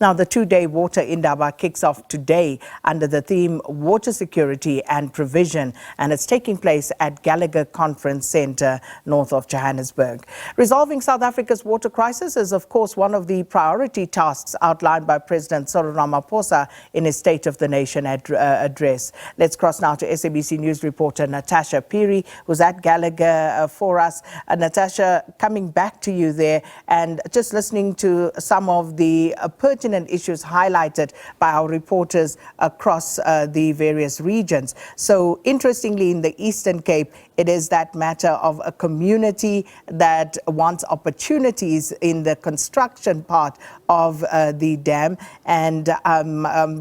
Now, the two-day Water Indaba kicks off today under the theme Water Security and Provision, and it's taking place at Gallagher Conference Centre, north of Johannesburg. Resolving South Africa's water crisis is, of course, one of the priority tasks outlined by President Cyril Ramaphosa in his State of the Nation address. Let's cross now to SABC News reporter Natasha Phiri, who's at Gallagher for us. Natasha, coming back to you there and just listening to some of the pertinent issues highlighted by our reporters across the various regions. So interestingly, in the Eastern Cape, it is that matter of a community that wants opportunities in the construction part of the dam. And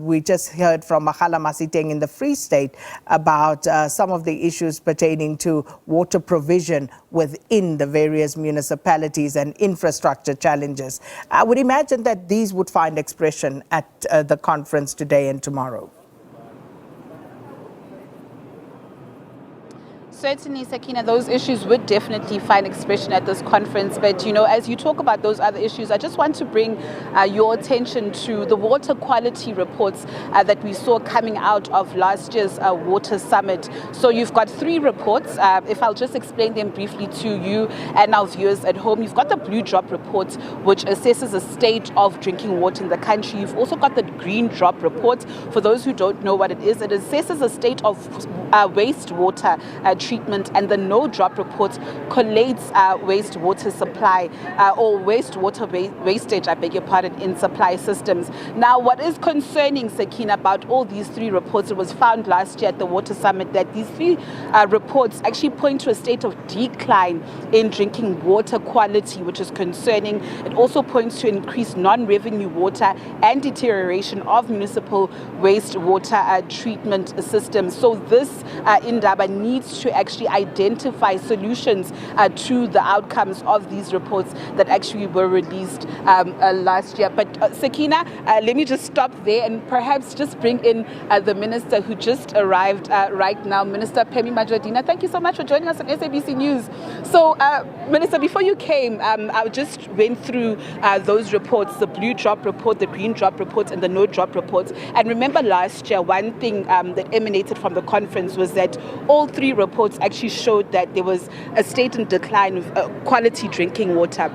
we just heard from Makhala Masiteng in the Free State about some of the issues pertaining to water provision within the various municipalities and infrastructure challenges. I would imagine that these would find expression at the conference today and tomorrow. Certainly, Sakina, those issues would definitely find expression at this conference. But, you know, as you talk about those other issues, I just want to bring your attention to the water quality reports that we saw coming out of last year's Water Summit. So you've got 3 reports. If I'll just explain them briefly to you and our viewers at home. You've got the Blue Drop report, which assesses the state of drinking water in the country. You've also got the Green Drop report. For those who don't know what it assesses the state of wastewater treatment, and the No Drop report collates wastewater supply or wastewater wastage, I beg your pardon, in supply systems. Now, what is concerning, Sakina, about all these 3 reports, it was found last year at the Water Summit that these 3 reports actually point to a state of decline in drinking water quality, which is concerning. It also points to increased non-revenue water and deterioration of municipal wastewater treatment systems. So this Indaba needs to actually identify solutions to the outcomes of these reports that actually were released last year. But Sakina, let me just stop there and perhaps just bring in the minister who just arrived right now, Minister Phemi Majwadina. Thank you so much for joining us on SABC News. So, Minister, before you came, I just went through those reports, the Blue Drop report, the Green Drop report, and the No Drop reports. And remember last year, one thing that emanated from the conference was that all 3 reports actually showed that there was a state in decline of quality drinking water.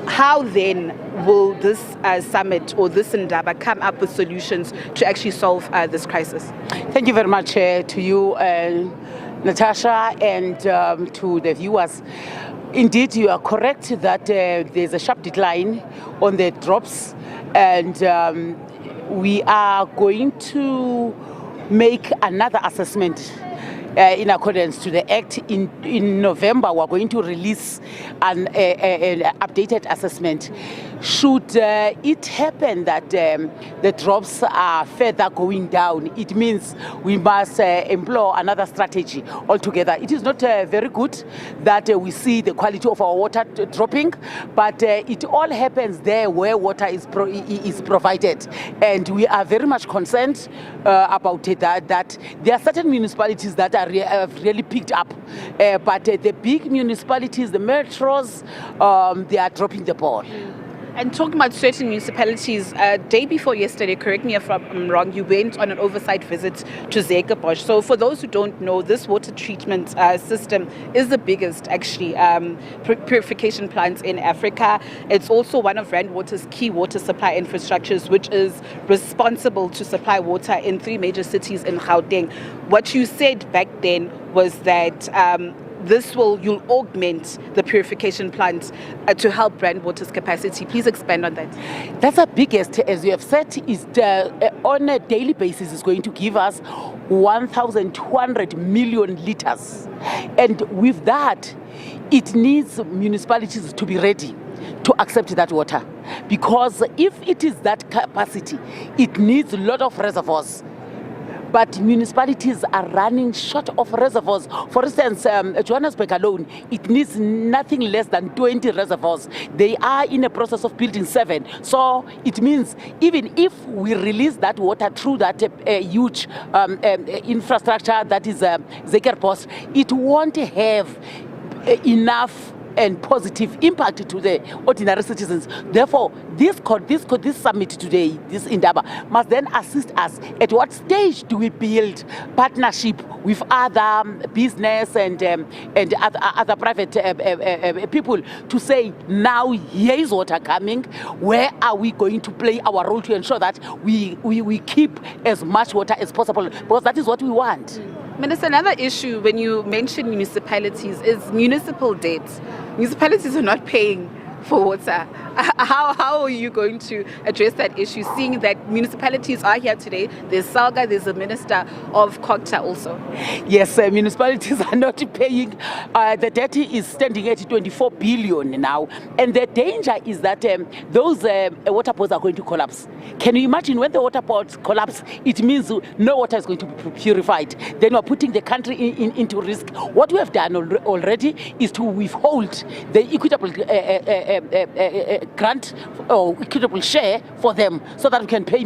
How then will this summit or this Indaba come up with solutions to actually solve this crisis? Thank you very much to you, Natasha, and to the viewers. Indeed, you are correct that there's a sharp decline on the drops, and we are going to make another assessment in accordance to the Act. In November, we're going to release an updated assessment. Should it happen that the drops are further going down, it means we must employ another strategy altogether. It is not very good that we see the quality of our water dropping, but it all happens there where water is provided. And we are very much concerned about it, that there are certain municipalities that have really picked up, but the big municipalities, the metros, they are dropping the ball. And talking about certain municipalities, day before yesterday, correct me if I'm wrong, you went on an oversight visit to Zekerbosch. So for those who don't know, this water treatment system is the biggest, actually, purification plants in Africa. It's also one of Rand Water's key water supply infrastructures, which is responsible to supply water in 3 major cities in Gauteng. What you said back then was that you'll augment the purification plants to help Rand Water's capacity. Please expand on that. That's the biggest, as you have said, is on a daily basis is going to give us 1,200 million liters. And with that, it needs municipalities to be ready to accept that water. Because if it is that capacity, it needs a lot of reservoirs. But municipalities are running short of reservoirs. For instance, Johannesburg alone, it needs nothing less than 20 reservoirs. They are in a process of building 7. So it means even if we release that water through that huge infrastructure that is Zekerbosch, it won't have enough and positive impact to the ordinary citizens. Therefore, this summit today, this Indaba, must then assist us at what stage do we build partnership with other business and other private people to say, now here is water coming. Where are we going to play our role to ensure that we keep as much water as possible? Because that is what we want. Minister, another issue when you mention municipalities is municipal debt. Municipalities are not paying for water. How are you going to address that issue, seeing that municipalities are here today? There's Salga, there's a minister of Kokta also. Yes, municipalities are not paying. The debt is standing at 24 billion now. And the danger is that those water pots are going to collapse. Can you imagine when the water pots collapse, it means no water is going to be purified. Then we're putting the country into risk. What we have done already is to withhold the equitable grant or equitable share for them so that we can pay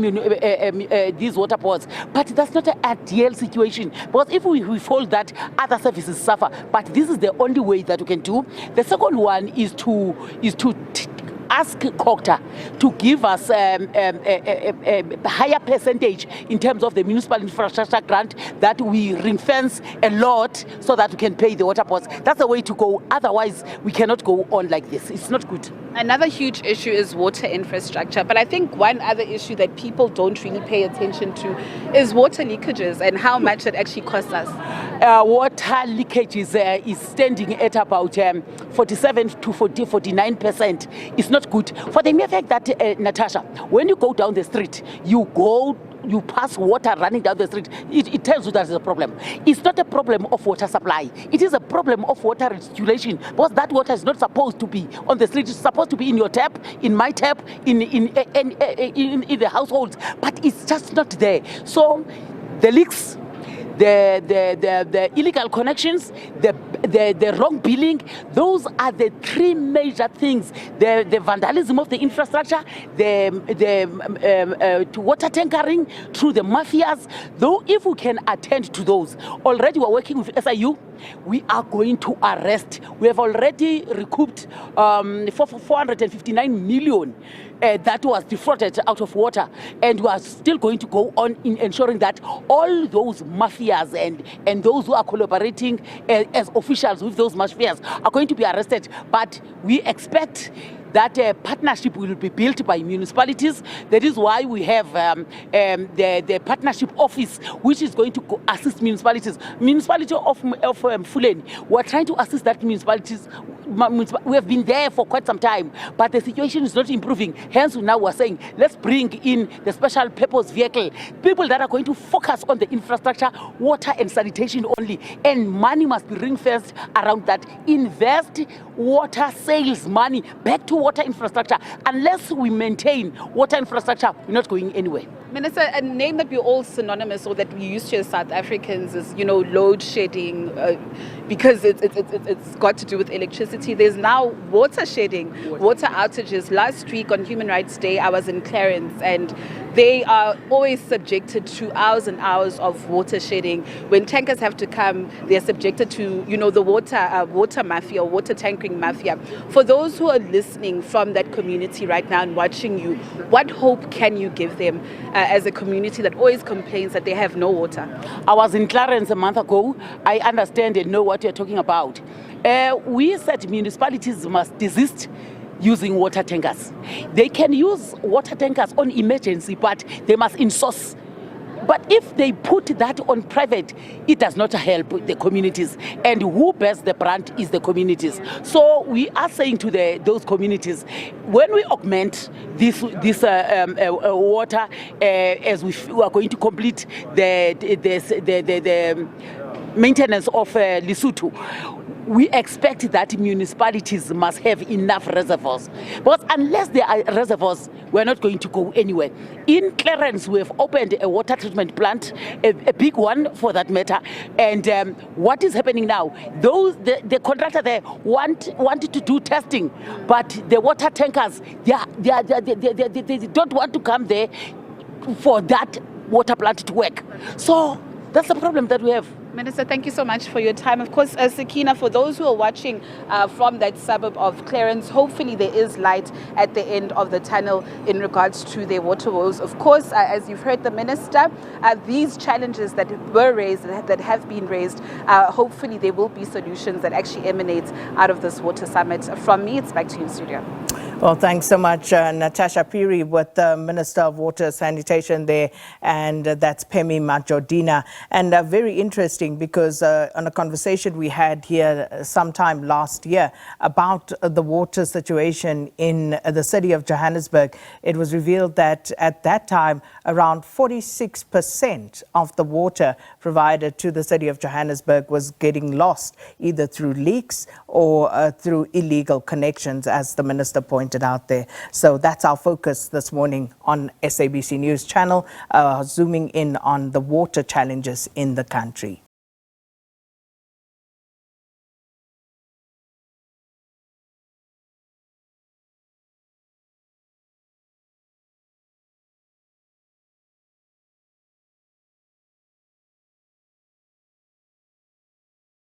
these water pots. But that's not an ideal situation, because if we withhold that, other services suffer. But this is the only way that we can do. The second one is to ask Kokta to give us a higher percentage in terms of the municipal infrastructure grant, that we ring fence a lot so that we can pay the water pots. That's the way to go. Otherwise, we cannot go on like this. It's not good. Another huge issue is water infrastructure. But I think one other issue that people don't really pay attention to is water leakages and how much that actually costs us. Water leakages is standing at about 47 to 49%. It's not good. For the mere fact that, Natasha, when you go down the street, you pass water running down the street, it tells you there's a problem. It's not a problem of water supply. It is a problem of water recirculation, because that water is not supposed to be on the street. It's supposed to be in your tap, in my tap, in the households, but it's just not there. So the leaks, the illegal connections, the wrong billing, those are the three major things. The vandalism of the infrastructure, the water tankering through the mafias. Though if we can attend to those, already we're working with SIU. We are going to arrest. We have already recouped 459 million that was defrauded out of water, and we are still going to go on in ensuring that all those mafias and those who are collaborating as officials with those mafias are going to be arrested. But we expect that partnership will be built by municipalities. That is why we have the partnership office, which is going to assist municipalities. Municipality of Fuleni, we are trying to assist that municipalities. We have been there for quite some time, but the situation is not improving. Hence, now we're saying, let's bring in the special purpose vehicle, people that are going to focus on the infrastructure, water and sanitation only, and money must be ring-fenced around that. Invest water sales money back to water infrastructure. Unless we maintain water infrastructure, we're not going anywhere. Minister, a name that we're all synonymous or that we used to as South Africans is, load shedding, because it's got to do with electricity. There's now water shedding, water outages. Last week on Human Rights Day, I was in Clarence, and they are always subjected to hours and hours of water shedding. When tankers have to come, they're subjected to, the water mafia, or water tankering mafia. For those who are listening from that community right now and watching you, what hope can you give them as a community that always complains that they have no water? I was in Clarence a month ago. I understand and know what you're talking about. We said municipalities must desist using water tankers. They can use water tankers on emergency, but they must in-source. But if they put that on private, it does not help the communities. And who bears the brunt is the communities. So we are saying to those communities, when we augment this water, as we are going to complete the maintenance of Lesotho, we expect that municipalities must have enough reservoirs. But unless there are reservoirs, we're not going to go anywhere. In Clarence, we have opened a water treatment plant, a big one for that matter. And what is happening now? The contractor there wanted to do testing, but the water tankers, they don't want to come there for that water plant to work. So that's the problem that we have. Minister, thank you so much for your time. Of course, Sakina, for those who are watching from that suburb of Clarence, hopefully there is light at the end of the tunnel in regards to their water woes. Of course, as you've heard the Minister, these challenges that were raised, that have been raised, hopefully there will be solutions that actually emanate out of this water summit. From me, it's back to you in studio. Well, thanks so much, Natasha Phiri, with the Minister of Water Sanitation there, and that's Pemi Majordina. And very interesting because on a conversation we had here sometime last year about the water situation in the city of Johannesburg, it was revealed that at that time around 46% of the water provided to the city of Johannesburg was getting lost, either through leaks or through illegal connections, as the Minister pointed out there. So that's our focus this morning on SABC News Channel, zooming in on the water challenges in the country.